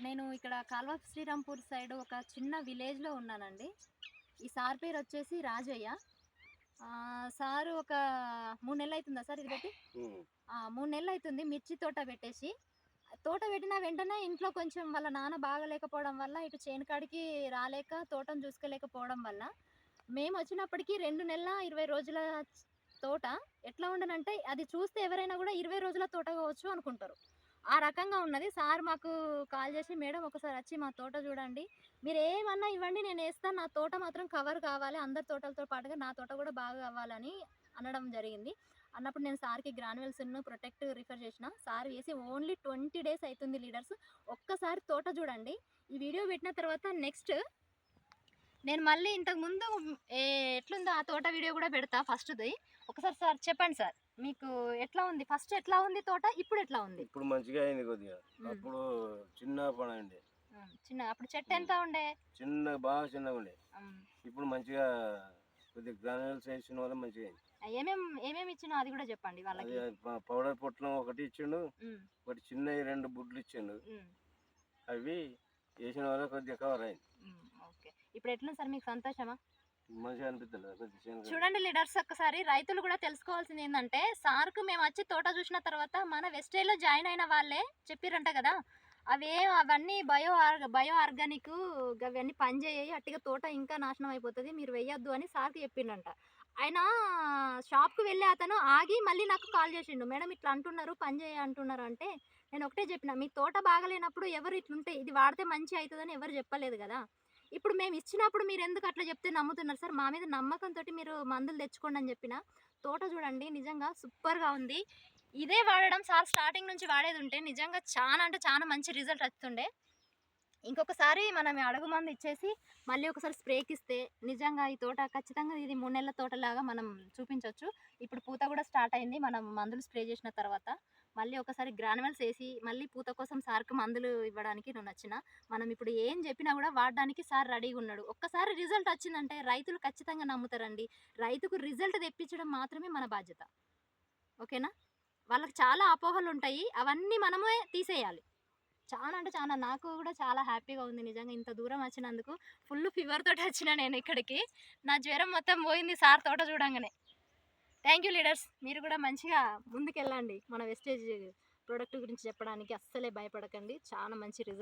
నేను ఇక్కడ కాల్వ శ్రీరాంపూర్ సైడ్ ఒక చిన్న విలేజ్‌లో ఉన్నానండి. ఈ సార్ పేరు వచ్చేసి రాజయ్య. సారు ఒక 3 నెలలు అయితుందా సార్ ఇది పెట్టి? హ్మ్. 3 నెలలు అయితుంది మిర్చి తోట పెట్టేసి. తోట పెట్టిన వెంటనే ఇంట్లో కొంచెం వాళ్ళ నాన్న బాగాలేకపోవడం వల్ల ఇటు చేను కాడికి రాలేక, తోటను చూసుకోలేకపోవడం వల్ల, మేమొచ్చినప్పటికి 2 నెలల 20 రోజుల తోట ఎట్లా ఉండనంటే, అది చూస్తే ఎవరైనా గూడా 20 రోజుల తోట కావచ్చు అనుకుంటారు. ఆ రకంగా ఉన్నది. సార్ మాకు కాల్ చేసి, "మేడం ఒకసారి వచ్చి మా తోట చూడండి. మీరేమన్నా ఇవ్వండి నేనేస్తాను. నా తోట మాత్రం కవర్ కావాలి. అందరి తోటలతో పాటుగా నా తోట కూడా బాగా అవ్వాలని" అనడం జరిగింది. అన్నప్పుడు నేను సార్‌కి గ్రాన్యువల్స్‌ను ప్రొటెక్ట్ రిఫర్ చేసిన. సార్ వేసి ఓన్లీ 20 డేస్ అయితుంది లీడర్స్. ఒక్కసారి తోట చూడండి. ఈ వీడియో పెట్టిన తర్వాత నెక్స్ట్ నేను మళ్ళీ ఇంతకుముందు ఏ ఎట్లుందో ఆ తోట వీడియో కూడా పెడతా ఫస్ట్‌ది. ఒకసారి సార్ చెప్పండి సార్. మీకు ఎట్లా ఉంది? ఫస్ట్ ఎట్లా ఉంది తోట? ఇప్పుడు ఎట్లా ఉంది? ఇప్పుడు మంచిగా అయింది కొద్దిగా. హ్మ్. అప్పుడు చిన్న పడండి. అప్పుడు చెట్టు ఎంత ఉండే? బాగా చిన్నగుండే. హ్మ్. ఇప్పుడు మంచిగా కొద్దిగా గ్రాన్యూల్స్ ఏసిన వల్ల మంచిగా అయింది. ఏమేమి ఇచ్చినో అది కూడా చెప్పండి అది వాళ్ళకి. పౌడర్ పొట్లం ఒకటి ఇచ్చిండు. హ్మ్. ఒకటి చిన్నయి 2 బుడ్లు ఇచ్చిండు. హ్మ్. అవి ఏసిన వల్ల కొద్దిగా కవర్ అయింది. ఓకే. ఇప్పుడు ఎట్లుంది సార్ మీకు సంతోషమా? మంచిగా అనిపిత్తలేదు కొద్దిగా చేను. చూడండి లీడర్స్ ఒక్కసారి రైతులు కూడా తెలుసుకోవాల్సింది ఏందంటే, సార్‌కు మేమొచ్చి తోట చూసిన తర్వాత మన వెస్టేజ్‌లో జాయిన్ అయిన వాళ్ళే చెప్పిర్రంట కదా! అవన్నీ బయో ఆర్గానికు గవన్నీ పనిచేయయి. అట్టిగా తోట ఇంకా నాశనం అయిపోతది. మీరు వెయ్యొద్దు అని సార్‌కి చెప్పిండంట. ఆయన షాప్‌కి వెళ్ళే అతను ఆగి మళ్ళీ నాకు కాల్ చేసిండు. మేడం ఇట్లా అంటున్నారు, పని చేయి అంటున్నారు అంటే, నేను ఒకటే చెప్పిన, మీ తోట బాగాలేనప్పుడు ఎవరు ఇట్లుంటే ఇది వాడితే మంచి అయితదని ఎవరు చెప్పలేదు కదా! ఇప్పుడు మేము ఇచ్చినప్పుడు మీరెందుకు అట్లా చెప్తే నమ్ముతున్నారు సార్? మా మీద నమ్మకంతోటి మీరు మందులు తెచ్చుకోండి అని చెప్పిన. తోట చూడండి నిజంగా సూపర్‌గా ఉంది. ఇదే వాడడం సార్ స్టార్టింగ్ నుంచి వాడేదుంటే నిజంగా చానా అంటే చానా మంచి రిజల్ట్ వస్తుండే. ఇంకొకసారి మనం ఈ అడుగు మందు ఇచ్చేసి మళ్ళీ ఒకసారి స్ప్రేకిస్తే నిజంగా ఈ తోట ఖచ్చితంగా ఇది 3 నెలల తోటలాగా మనం చూపించొచ్చు. ఇప్పుడు పూత కూడా స్టార్ట్ అయింది. మనం మందులు స్ప్రే చేసిన తర్వాత. మళ్ళీ ఒకసారి గ్రాన్యువల్స్ ఏసి మళ్ళీ పూత కోసం సార్‌కి మందులు ఇవ్వడానికి నేనొచ్చిన. మనం ఇప్పుడు ఏం చెప్పినా కూడా వాడడానికి సార్ రెడీగున్నాడు. ఒక్కసారి రిజల్ట్ వచ్చిందంటే రైతులు ఖచ్చితంగా నమ్ముతారండి. రైతుకు రిజల్ట్ తెప్పించడం మాత్రమే మన బాధ్యత. ఓకేనా? వాళ్ళకి చాలా అపోహలుంటాయి. అవన్నీ మనమే తీసేయాలి. చాలా అంటే చాలా నాకు కూడా చాలా హ్యాపీగా ఉంది నిజంగా ఇంత దూరం వచ్చినందుకు. ఫుల్ ఫీవర్ తోటి వచ్చిన నేను ఇక్కడికి. నా జ్వరం మొత్తం పోయింది సార్ తోట చూడంగానే. Thank you leaders. మీరు కూడా మంచిగా ముందుకెళ్ళండి. మన వెస్టేజ్ ప్రొడక్ట్ గురించి చెప్పడానికి అస్సలే భయపడకండి. చాలా మంచి రిజల్ట్